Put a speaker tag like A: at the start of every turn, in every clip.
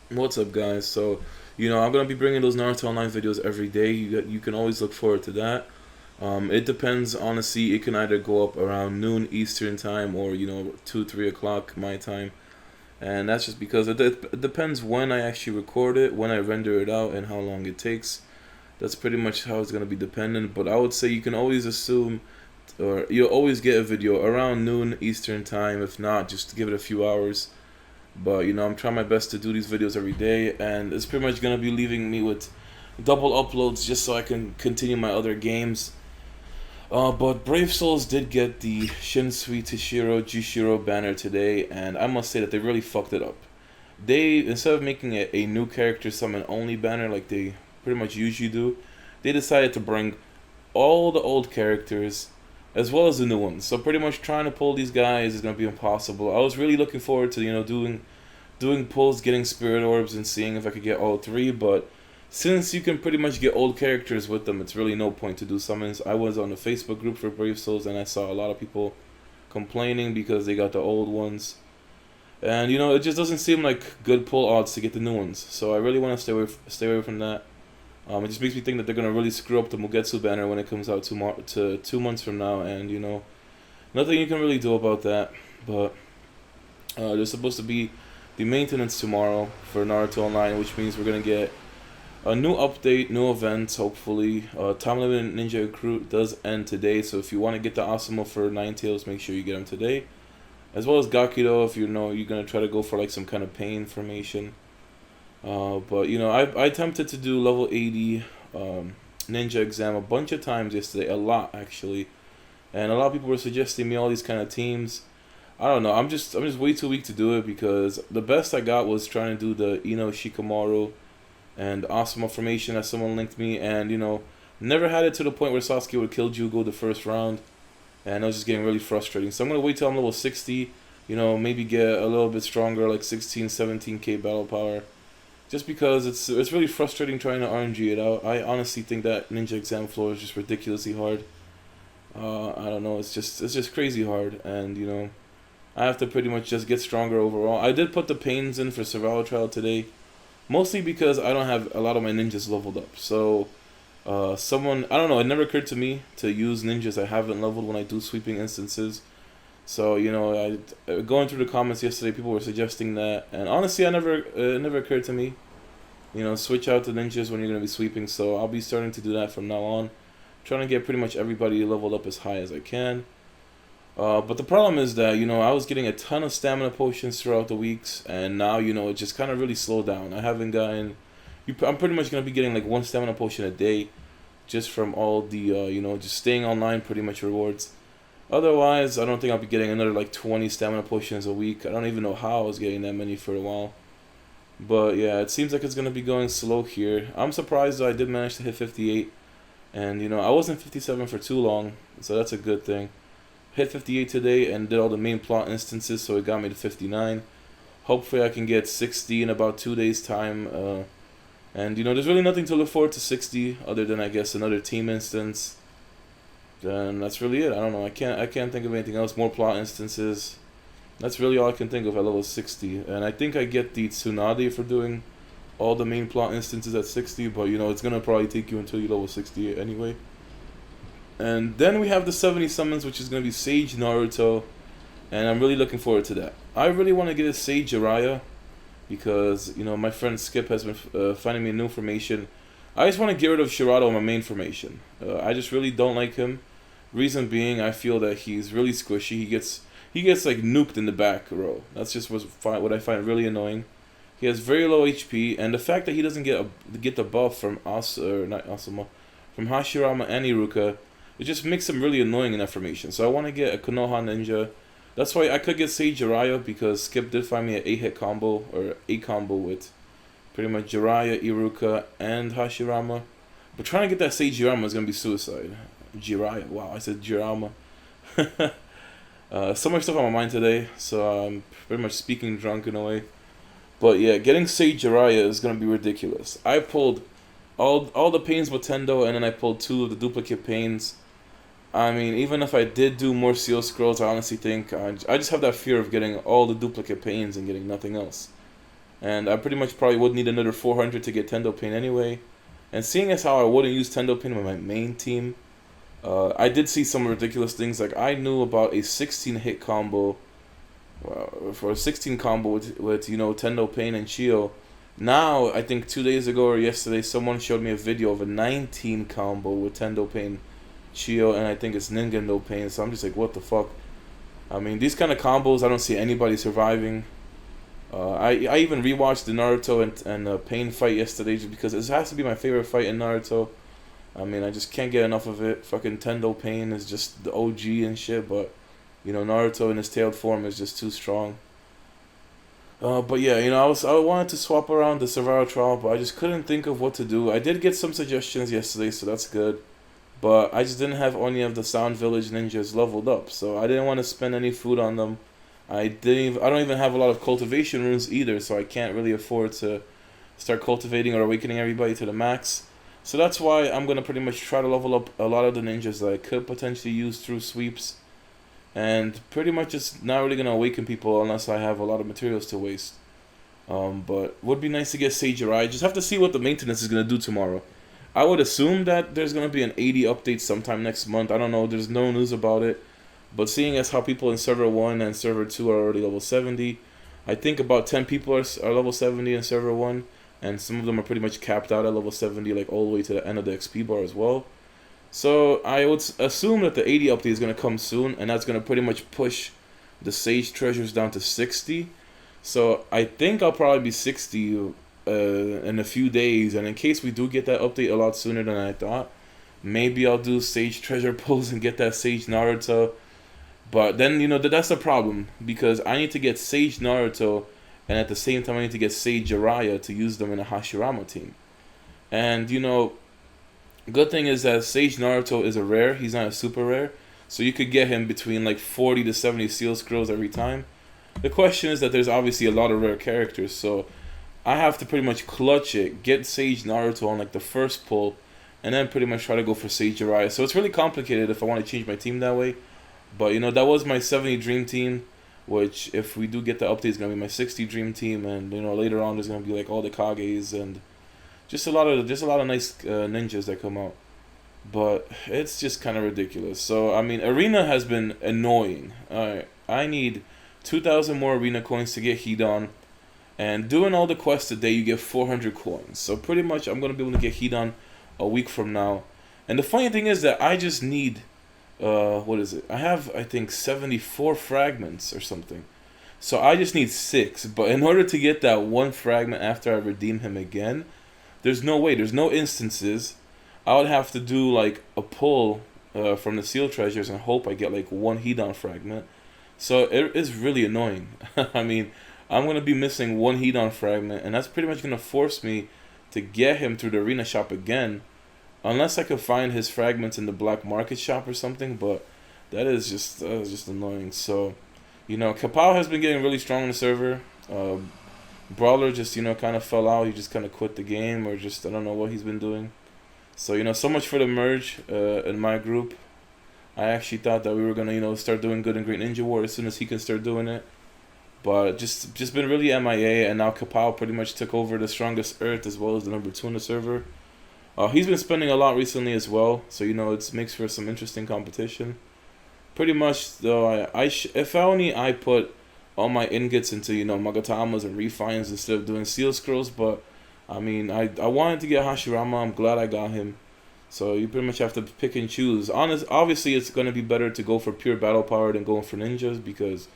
A: What's up, guys? So, I'm gonna be bringing those Naruto Online videos every day. You can always look forward to that. It depends, honestly. It can either go up around noon Eastern time or 2, 3 o'clock my time, and that's just because it depends when I actually record it, when I render it out, and how long it takes. That's pretty much how it's gonna be dependent. But I would say you can always assume, or you'll always get a video around noon Eastern time. If not, just give it a few hours. But I'm trying my best to do these videos every day, and it's pretty much gonna be leaving me with double uploads just so I can continue my other games. But Brave Souls did get the Shinsui Tashiro Jushiro banner today, and I must say that they really fucked it up. They, instead of making it a new character summon only banner like they pretty much usually do, they decided to bring all the old characters as well as the new ones. So pretty much trying to pull these guys is gonna be impossible. I was really looking forward to doing pulls, getting spirit orbs, and seeing if I could get all three. But since you can pretty much get old characters with them, it's really no point to do summons. I was on the Facebook group for Brave Souls, and I saw a lot of people complaining because they got the old ones. And it just doesn't seem like good pull odds to get the new ones. So I really want to stay away from that. It just makes me think that they're gonna really screw up the Mugetsu banner when it comes out to 2 months from now, and nothing you can really do about that. But there's supposed to be the maintenance tomorrow for Naruto Online, which means we're gonna get a new update, new events. Hopefully, time limit Ninja Recruit does end today, so if you want to get the Asuma for Ninetales, make sure you get them today, as well as Gakido if you're gonna try to go for like some kind of pain formation. But I attempted to do level 80 ninja exam a bunch of times yesterday, a lot actually, and a lot of people were suggesting me all these kind of teams. I don't know. I'm just way too weak to do it because the best I got was trying to do the Ino Shikamaru and Asuma formation that someone linked me, and never had it to the point where Sasuke would kill Jugo the first round, and it was just getting really frustrating. So I'm gonna wait till I'm level 60. Maybe get a little bit stronger, like 16, 17k battle power. Just because it's really frustrating trying to RNG it out. I honestly think that ninja exam floor is just ridiculously hard. I don't know. It's just crazy hard, and I have to pretty much just get stronger overall. I did put the pains in for survival trial today, mostly because I don't have a lot of my ninjas leveled up. So I don't know. It never occurred to me to use ninjas I haven't leveled when I do sweeping instances. So I going through the comments yesterday, people were suggesting that, and honestly, it never occurred to me. Switch out to ninjas when you're gonna be sweeping. So I'll be starting to do that from now on, trying to get pretty much everybody leveled up as high as I can. But the problem is that I was getting a ton of stamina potions throughout the weeks, and now it just kind of really slowed down. I haven't gotten. I'm pretty much gonna be getting like one stamina potion a day, just from all the just staying online pretty much rewards. Otherwise, I don't think I'll be getting another like 20 stamina potions a week. I don't even know how I was getting that many for a while. But yeah, it seems like it's gonna be going slow here. I'm surprised though I did manage to hit 58, and I wasn't 57 for too long, so that's a good thing. Hit 58 today and did all the main plot instances, so it got me to 59. Hopefully, I can get 60 in about 2 days' time. And there's really nothing to look forward to 60 other than I guess another team instance. Then that's really it. I don't know. I can't think of anything else. More plot instances. That's really all I can think of at level 60. And I think I get the Tsunade for doing all the main plot instances at 60, but it's gonna probably take you until you level 60 anyway. And then we have the 70 summons, which is gonna be Sage Naruto, and I'm really looking forward to that. I really want to get a Sage Jiraiya because my friend Skip has been finding me a new formation. I just want to get rid of Shirado in my main formation. I just really don't like him. Reason being, I feel that he's really squishy. He gets like nuked in the back row. That's just what I find really annoying. He has very low HP, and the fact that he doesn't get the buff from not Asuma, from Hashirama and Iruka, it just makes him really annoying in that formation. So I want to get a Konoha Ninja. That's why I could get Sage Jiraiya because Skip did find me an 8-hit combo or a combo with pretty much Jiraiya, Iruka, and Hashirama. But trying to get that Sage Jiraiya is gonna be suicide. Jiraiya, wow, I said Jirama. So much stuff on my mind today, so I'm pretty much speaking drunk in a way. But yeah, getting Sage Jiraiya is gonna be ridiculous. I pulled all the pains with Tendo, and then I pulled 2 of the duplicate pains. I mean, even if I did do more seal scrolls, I honestly think I just have that fear of getting all the duplicate pains and getting nothing else. And I pretty much probably would need another 400 to get Tendo Pain anyway. And seeing as how I wouldn't use Tendo Pain with my main team, I did see some ridiculous things. Like, I knew about a 16 hit combo, for a 16 combo with you know, Tendo Pain and Chio. Now, I think 2 days ago or yesterday, someone showed me a video of a 19 combo with Tendo Pain, Chio, and I think it's Ningendo Pain. So I'm just like, what the fuck? I mean, these kind of combos, I don't see anybody surviving. I even rewatched the Naruto and Pain fight yesterday just because it has to be my favorite fight in Naruto. I mean, I just can't get enough of it. Fucking Tendo Pain is just the OG and shit, but you know, Naruto in his tailed form is just too strong. But yeah, you know, I wanted to swap around the survival trial, but I just couldn't think of what to do. I did get some suggestions yesterday, so that's good. But I just didn't have any of the Sound Village ninjas leveled up, so I didn't want to spend any food on them. I don't even have a lot of cultivation runes either, so I can't really afford to start cultivating or awakening everybody to the max. So that's why I'm gonna pretty much try to level up a lot of the ninjas that I could potentially use through sweeps, and pretty much just not really gonna awaken people unless I have a lot of materials to waste. But would be nice to get Sage Arai. Just have to see what the maintenance is gonna do tomorrow. I would assume that there's gonna be an 80 update sometime next month. I don't know. There's no news about it. But seeing as how people in server 1 and server 2 are already level 70, I think about 10 people are level 70 in server 1, and some of them are pretty much capped out at level 70, like all the way to the end of the XP bar as well. So I would assume that the 80 update is going to come soon, and that's going to pretty much push the Sage treasures down to 60. So I think I'll probably be 60 in a few days, and in case we do get that update a lot sooner than I thought, maybe I'll do Sage treasure pulls and get that Sage Naruto. But then, you know, that's the problem, because I need to get Sage Naruto, and at the same time I need to get Sage Jiraiya to use them in a Hashirama team. And, you know, good thing is that Sage Naruto is a rare, he's not a super rare, so you could get him between like 40 to 70 seal scrolls every time. The question is that there's obviously a lot of rare characters, so I have to pretty much clutch it, get Sage Naruto on like the first pull, and then pretty much try to go for Sage Jiraiya. So it's really complicated if I want to change my team that way. But, you know, that was my 70 dream team, which if we do get the update is going to be my 60 dream team. And, you know, later on there's going to be like all the Kages and just a lot of nice ninjas that come out. But it's just kind of ridiculous. So, I mean, Arena has been annoying. Alright, I need 2,000 more Arena coins to get Hidan. And doing all the quests today, you get 400 coins. So pretty much I'm going to be able to get Hidan a week from now. And the funny thing is that I just need... what is it? I have, I think, 74 fragments or something. So I just need 6. But in order to get that one fragment after I redeem him again, there's no way. There's no instances. I would have to do like a pull from the seal treasures and hope I get like one Hidan fragment. So it is really annoying. I mean, I'm going to be missing one Hidan fragment, and that's pretty much going to force me to get him through the arena shop again. Unless I could find his fragments in the black market shop or something, but that is just annoying. So, you know, Kapow has been getting really strong in the server. Brawler just, you know, kind of fell out. He just kind of quit the game, or just, I don't know what he's been doing. So, you know, so much for the merge in my group. I actually thought that we were going to, you know, start doing good in Great Ninja War as soon as he can start doing it. But just been really MIA, and now Kapow pretty much took over the strongest Earth as well as the number 2 in the server. He's been spending a lot recently as well, so, you know, it makes for some interesting competition. Pretty much, though, if only I put all my ingots into, you know, Magatamas and refines instead of doing seal scrolls, but, I mean, I wanted to get Hashirama. I'm glad I got him. So you pretty much have to pick and choose. Obviously, it's going to be better to go for pure battle power than going for ninjas, because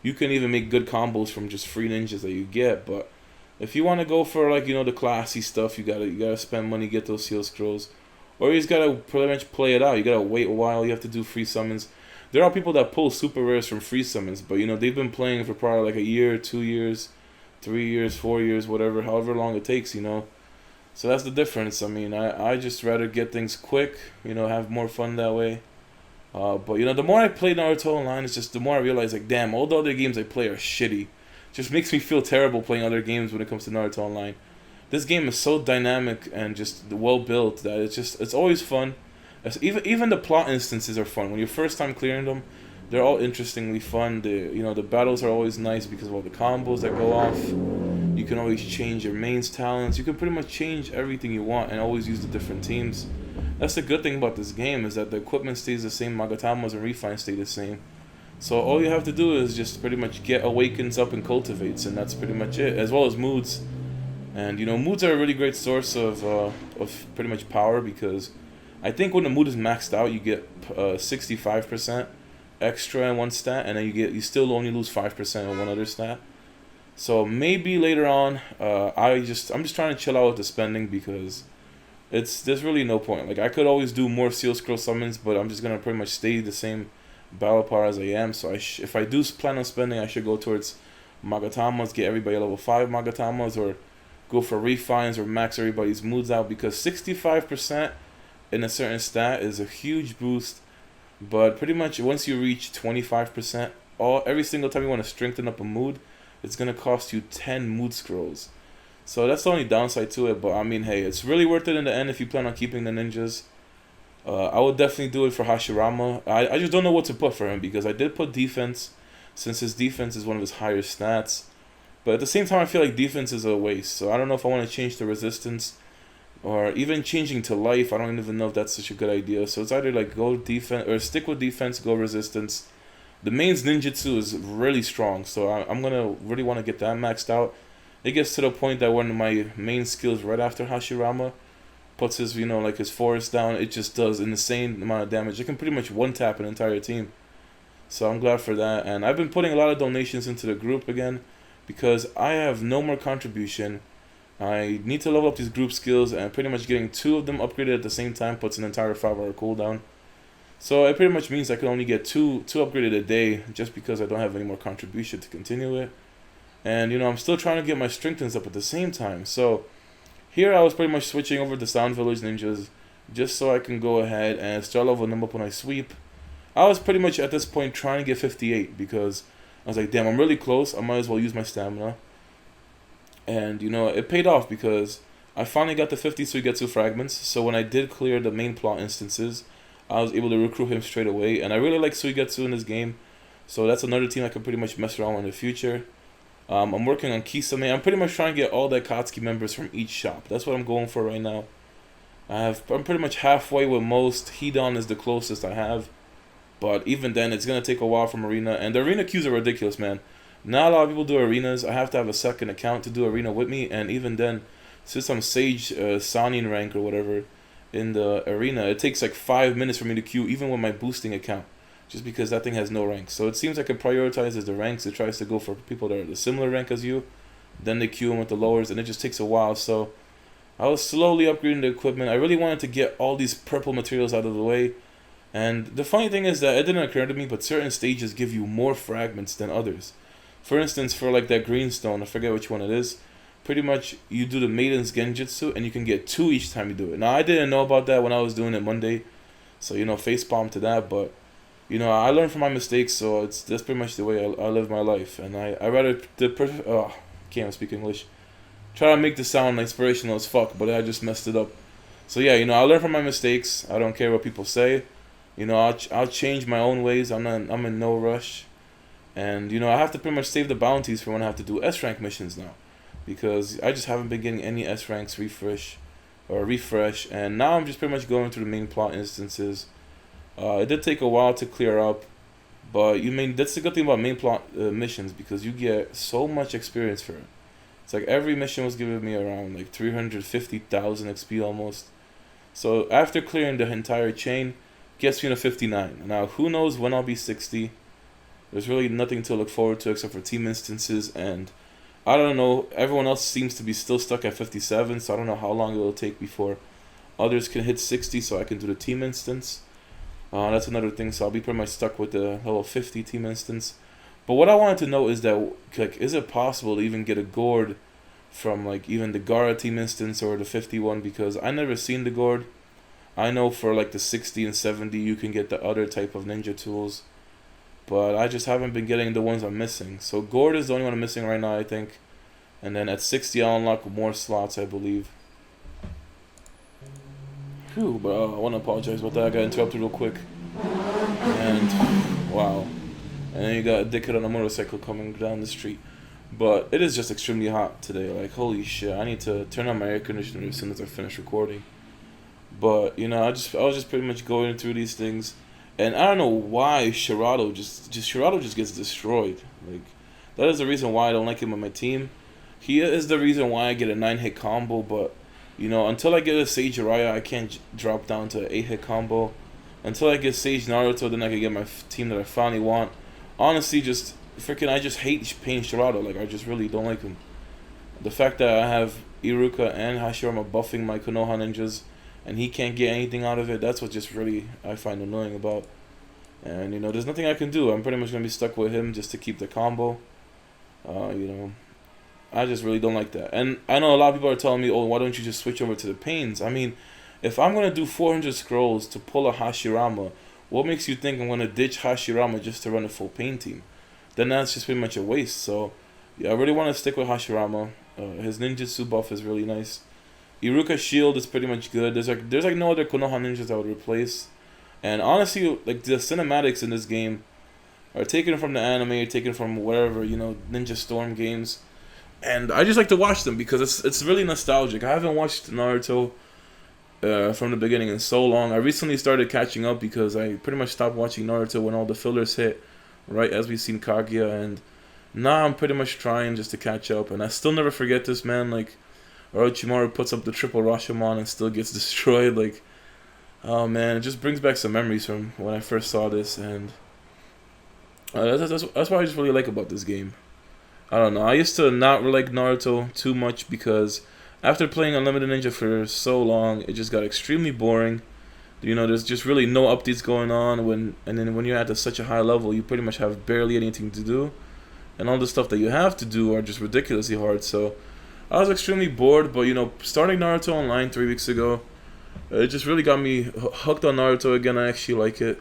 A: you can even make good combos from just free ninjas that you get, but if you want to go for, like, you know, the classy stuff, you gotta spend money, get those seal scrolls. Or you just gotta pretty much play it out. You gotta wait a while, you have to do free summons. There are people that pull super rares from free summons, but, you know, they've been playing for probably like a year, 2 years, 3 years, 4 years, whatever, however long it takes, you know. So that's the difference. I mean, I just rather get things quick, you know, have more fun that way. But, you know, the more I play Naruto Online, it's just the more I realize, like, damn, all the other games I play are shitty. Just makes me feel terrible playing other games when it comes to Naruto Online. This game is so dynamic and just well built that it's always fun. Even the plot instances are fun. When you're first time clearing them, they're all interestingly fun. The battles are always nice because of all the combos that go off. You can always change your mains talents. You can pretty much change everything you want and always use the different teams. That's the good thing about this game, is that the equipment stays the same, Magatamas and Refines stay the same. So all you have to do is just pretty much get Awakens up and Cultivates, and that's pretty much it, as well as Moods. And you know, Moods are a really great source of pretty much power, because I think when the Mood is maxed out, you get 65% extra in one stat, and then you still only lose 5% in one other stat. So maybe later on, I'm just trying to chill out with the spending, because there's really no point. Like, I could always do more Seal Scroll summons, but I'm just gonna pretty much stay the same battle power as I am. So if I do plan on spending, I should go towards Magatamas, get everybody level 5 Magatamas, or go for Refines or max everybody's Moods out, because 65% in a certain stat is a huge boost. But pretty much once you reach 25%, every single time you want to strengthen up a Mood, it's gonna cost you 10 Mood Scrolls. So that's the only downside to it. But I mean, hey, it's really worth it in the end if you plan on keeping the ninjas. I would definitely do it for Hashirama. I just don't know what to put for him, because I did put defense, since his defense is one of his higher stats. But at the same time, I feel like defense is a waste. So I don't know if I want to change to resistance, or even changing to life. I don't even know if that's such a good idea. So it's either like go defense, or stick with defense, go resistance. The main's ninjutsu is really strong, so I'm going to really want to get that maxed out. It gets to the point that one of my main skills right after Hashirama puts his, like his forest down, it just does an insane amount of damage. It can pretty much one-tap an entire team. So I'm glad for that. And I've been putting a lot of donations into the group again, because I have no more contribution. I need to level up these group skills, and pretty much getting 2 of them upgraded at the same time puts an entire 5-hour cooldown. So it pretty much means I can only get two upgraded a day, just because I don't have any more contribution to continue it. And I'm still trying to get my strengthens up at the same time. So here I was pretty much switching over to Sound Village Ninjas, just so I can go ahead and start leveling them up when I sweep. I was pretty much at this point trying to get 58, because I was like, damn, I'm really close, I might as well use my stamina. And it paid off, because I finally got the 50 Suigetsu fragments. So when I did clear the main plot instances, I was able to recruit him straight away. And I really like Suigetsu in this game, so that's another team I can pretty much mess around with in the future. I'm working on Kisame. I'm pretty much trying to get all the Akatsuki members from each shop. That's what I'm going for right now. I'm pretty much halfway with most. Hedon is the closest I have. But even then, it's going to take a while from Arena. And the Arena queues are ridiculous, man. Not a lot of people do arenas. I have to have a second account to do Arena with me. And even then, since I'm Sage Sanin rank or whatever in the Arena, it takes like 5 minutes for me to queue, even with my boosting account, just because that thing has no rank. So it seems like it prioritizes the ranks. It tries to go for people that are the similar rank as you. Then they queue them with the lowers, and it just takes a while. So I was slowly upgrading the equipment. I really wanted to get all these purple materials out of the way. And the funny thing is that it didn't occur to me, but certain stages give you more fragments than others. For instance, for like that green stone, I forget which one it is, pretty much you do the Maiden's Genjutsu, and you can get 2 each time you do it. Now, I didn't know about that when I was doing it Monday, so facepalm to that, but I learned from my mistakes, so that's pretty much the way I live my life. And I rather can't even speak English. Try to make this sound inspirational as fuck, but I just messed it up. So yeah, I learn from my mistakes. I don't care what people say. I'll change my own ways. I'm in no rush. And I have to pretty much save the bounties for when I have to do S rank missions now, because I just haven't been getting any S ranks refresh. And now I'm just pretty much going through the main plot instances. It did take a while to clear up, but that's the good thing about main plot missions, because you get so much experience for it. It's like every mission was giving me around like 350,000 XP almost. So after clearing the entire chain, gets me to 59. Now who knows when I'll be 60. There's really nothing to look forward to except for team instances, and I don't know, everyone else seems to be still stuck at 57, so I don't know how long it will take before others can hit 60 so I can do the team instance. That's another thing, so I'll be pretty much stuck with the level 50 team instance. But what I wanted to know is that, like, is it possible to even get a gourd from, like, even the Gara team instance or the 51, because I never seen the gourd. I know for, like, the 60 and 70 you can get the other type of ninja tools, but I just haven't been getting the ones I'm missing. So gourd is the only one I'm missing right now, I think. And then at 60 I'll unlock more slots, I believe. Whew, but I want to apologize about that. I got interrupted real quick. And wow. And then you got a dickhead on a motorcycle coming down the street. But it is just extremely hot today. Like, holy shit, I need to turn on my air conditioner as soon as I finish recording. But you know, I was just pretty much going through these things, and I don't know why Shirado just gets destroyed. Like, that is the reason why I don't like him on my team. He is the reason why I get a 9-hit combo, but you know, until I get a Sage Araya, I can't drop down to an 8-hit combo. Until I get Sage Naruto, then I can get my team that I finally want. Honestly, just freaking, I just hate paying Shirado. Like, I just really don't like him. The fact that I have Iruka and Hashirama buffing my Konoha ninjas, and he can't get anything out of it, that's what just really I find annoying about. And you know, there's nothing I can do. I'm pretty much gonna be stuck with him just to keep the combo. You know, I just really don't like that. And I know a lot of people are telling me, oh, why don't you just switch over to the Pains? I mean, if I'm going to do 400 scrolls to pull a Hashirama, what makes you think I'm going to ditch Hashirama just to run a full Pain team? Then that's just pretty much a waste. So, yeah, I really want to stick with Hashirama. His ninjutsu buff is really nice. Iruka's shield is pretty much good. There's like no other Konoha ninjas I would replace. And honestly, like, the cinematics in this game are taken from the anime, or taken from whatever, you know, Ninja Storm games. And I just like to watch them because it's really nostalgic. I haven't watched Naruto from the beginning in so long. I recently started catching up because I pretty much stopped watching Naruto when all the fillers hit, right as we seen Kaguya, and now I'm pretty much trying just to catch up. And I still never forget this, man. Like, Orochimaru puts up the triple Rashomon and still gets destroyed. Like, oh man, it just brings back some memories from when I first saw this, and that's what I just really like about this game. I don't know. I used to not like Naruto too much because after playing Unlimited Ninja for so long, it just got extremely boring. You know, there's just really no updates going on, and then when you're at such a high level, you pretty much have barely anything to do, and all the stuff that you have to do are just ridiculously hard. So I was extremely bored. But you know, starting Naruto Online 3 weeks ago, it just really got me hooked on Naruto again. I actually like it.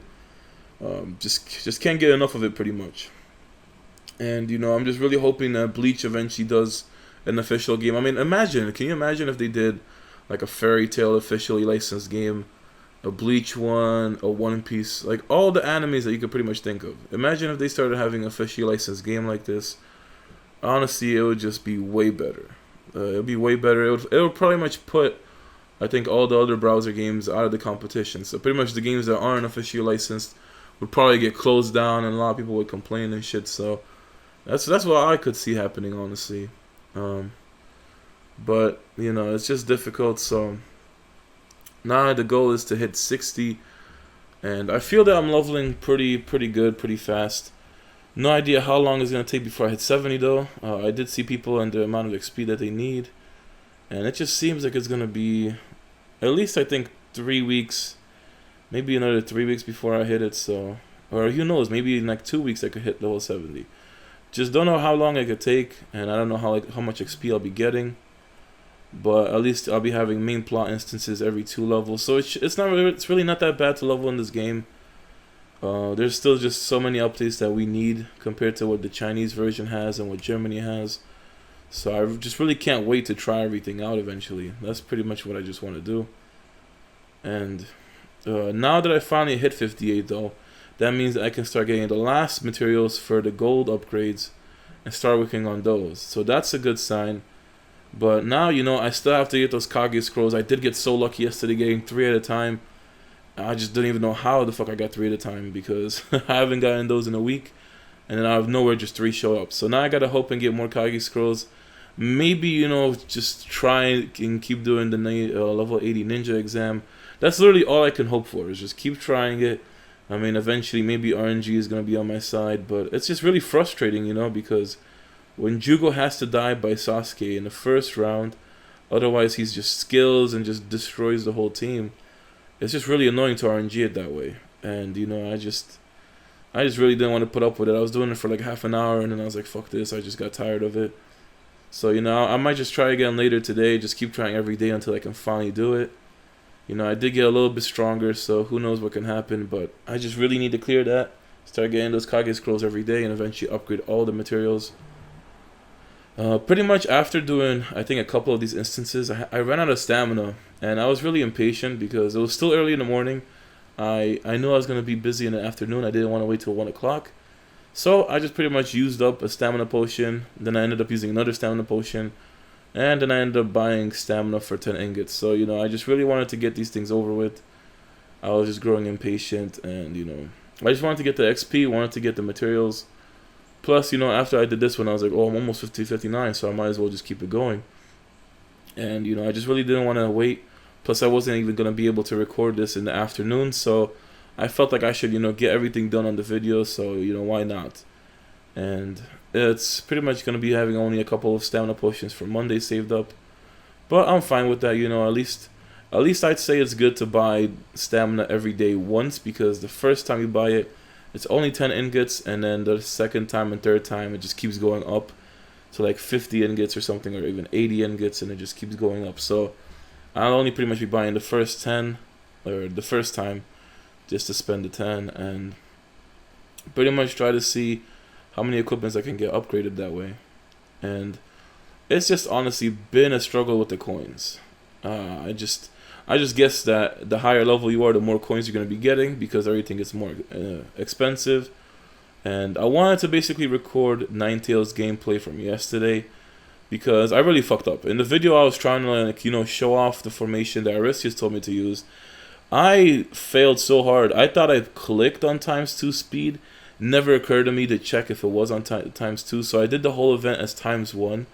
A: Just can't get enough of it pretty much. And you know, I'm just really hoping that Bleach eventually does an official game. I mean, can you imagine if they did like a Fairy Tail officially licensed game, a Bleach one, a One Piece, like all the animes that you could pretty much think of. Imagine if they started having an officially licensed game like this. Honestly, it would just be way better. It would be way better. It would probably much put, I think, all the other browser games out of the competition. So pretty much the games that aren't officially licensed would probably get closed down, and a lot of people would complain and shit. So that's what I could see happening, honestly. But you know, it's just difficult. So now the goal is to hit 60, and I feel that I'm leveling pretty good, pretty fast. No idea how long it's gonna take before I hit 70 though. I did see people and the amount of XP that they need, and it just seems like it's gonna be at least, I think, 3 weeks, maybe another 3 weeks before I hit it. So, or who knows, maybe in like 2 weeks I could hit level 70. Just don't know how long it could take, and I don't know how much XP I'll be getting. But at least I'll be having main plot instances every 2 levels, so it's really not that bad to level in this game. There's still just so many updates that we need compared to what the Chinese version has and what Germany has. So I just really can't wait to try everything out eventually. That's pretty much what I just want to do. And now that I finally hit 58 though, that means that I can start getting the last materials for the gold upgrades and start working on those. So that's a good sign. But now, you know, I still have to get those Kage scrolls. I did get so lucky yesterday getting 3 at a time. I just didn't even know how the fuck I got 3 at a time because I haven't gotten those in a week. And then out of nowhere, just 3 show up. So now I gotta hope and get more Kage scrolls. Maybe, you know, just try and keep doing the level 80 ninja exam. That's literally all I can hope for, is just keep trying it. I mean, eventually maybe RNG is going to be on my side, but it's just really frustrating, you know, because when Jugo has to die by Sasuke in the first round, otherwise he's just skills and just destroys the whole team, it's just really annoying to RNG it that way. And, you know, I just really didn't want to put up with it. I was doing it for like half an hour, and then I was like, fuck this, I just got tired of it. So, you know, I might just try again later today, just keep trying every day until I can finally do it. You know, I did get a little bit stronger, so who knows what can happen, but I just really need to clear that, start getting those Kage scrolls every day, and eventually upgrade all the materials. Pretty much after doing, I think, a couple of these instances, I ran out of stamina, and I was really impatient because it was still early in the morning. I knew I was going to be busy in the afternoon. I didn't want to wait till 1 o'clock. So I just pretty much used up a stamina potion. Then I ended up using another stamina potion. And then I ended up buying stamina for 10 ingots. So, you know, I just really wanted to get these things over with. I was just growing impatient, and, you know, I just wanted to get the XP, wanted to get the materials. Plus, you know, after I did this one, I was like, oh, I'm almost 59, so I might as well just keep it going. And, you know, I just really didn't want to wait. Plus, I wasn't even going to be able to record this in the afternoon, so I felt like I should, you know, get everything done on the video, so, you know, why not? And it's pretty much going to be having only a couple of stamina potions for Monday saved up. But I'm fine with that, you know, at least I'd say it's good to buy stamina every day once, because the first time you buy it, it's only 10 ingots, and then the second time and third time, it just keeps going up to like 50 ingots or something, or even 80 ingots, and it just keeps going up. So I'll only pretty much be buying the first 10, or the first time, just to spend the 10, and pretty much try to see how many equipments I can get upgraded that way. And it's just honestly been a struggle with the coins. I just guess that the higher level you are, the more coins you're going to be getting, because everything gets more expensive. And I wanted to basically record Ninetales gameplay from yesterday, because I really fucked up. In the video I was trying to, like, you know, show off the formation that Abyssus told me to use. I failed so hard. I thought I clicked on ×2 speed. Never occurred to me to check if it was on ×2. So I did the whole event as ×1.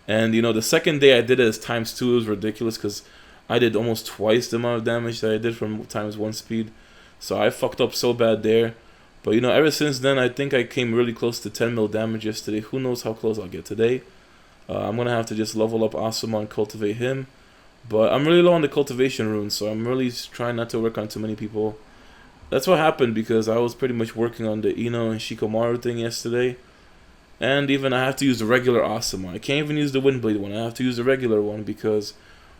A: And, you know, the second day I did it as ×2. It was ridiculous, because I did almost twice the amount of damage that I did from ×1 speed. So I fucked up so bad there. But, you know, ever since then, I think I came really close to 10 mil damage yesterday. Who knows how close I'll get today. I'm going to have to just level up Asuma and cultivate him. But I'm really low on the cultivation runes, so I'm really trying not to work on too many people. That's what happened, because I was pretty much working on the Ino and Shikamaru thing yesterday. And even I have to use the regular Asuma. I can't even use the Windblade one. I have to use the regular one, because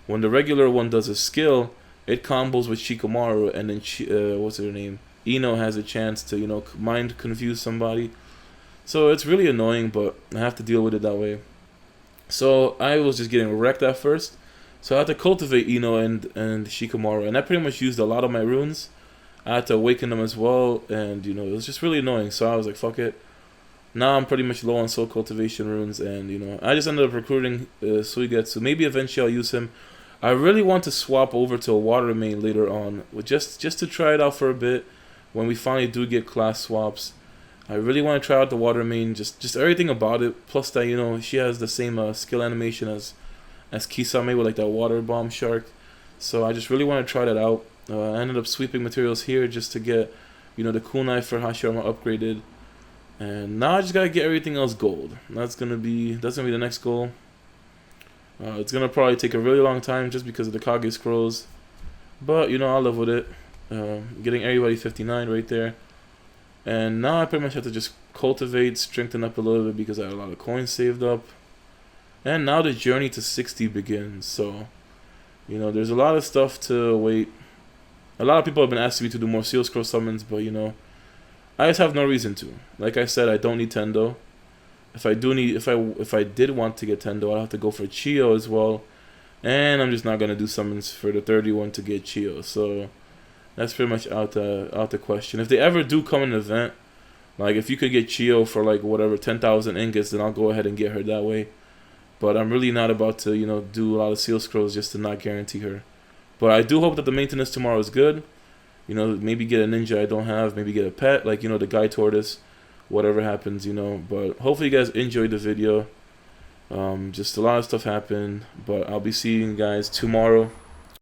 A: when the regular one does a skill, it combos with Shikamaru, and then what's her name? Ino has a chance to, you know, mind confuse somebody. So it's really annoying, but I have to deal with it that way. So I was just getting wrecked at first. So I had to cultivate Ino and Shikamaru, and I pretty much used a lot of my runes. I had to awaken them as well, and, you know, it was just really annoying. So I was like, fuck it. Now I'm pretty much low on soul cultivation runes, and, you know, I just ended up recruiting Suigetsu. Maybe eventually I'll use him. I really want to swap over to a water main later on, just to try it out for a bit. When we finally do get class swaps, I really want to try out the water main, just everything about it. Plus that, you know, she has the same skill animation as Kisame with like that water bomb shark. So I just really want to try that out. I ended up sweeping materials here just to get, you know, the kunai for Hashirama upgraded. And now I just gotta get everything else gold. That's gonna be the next goal. It's gonna probably take a really long time just because of the Kage scrolls, but, you know, I'll live with it. Getting everybody 59 right there. And now I pretty much have to just cultivate, strengthen up a little bit, because I have a lot of coins saved up. And now the journey to 60 begins. So, you know, there's a lot of stuff to wait. A lot of people have been asking me to do more Seal Scroll summons, but, you know, I just have no reason to. Like I said, I don't need Tendo. If I did want to get Tendo, I'd have to go for Chio as well. And I'm just not gonna do summons for the 31 to get Chio. So that's pretty much out the question. If they ever do come in an event, like if you could get Chio for like whatever 10,000 ingots, then I'll go ahead and get her that way. But I'm really not about to, you know, do a lot of Seal Scrolls just to not guarantee her. But I do hope that the maintenance tomorrow is good. You know, maybe get a ninja I don't have, maybe get a pet, like, you know, the Guy Tortoise, whatever happens, you know. But hopefully you guys enjoyed the video. Just a lot of stuff happened, but I'll be seeing you guys tomorrow.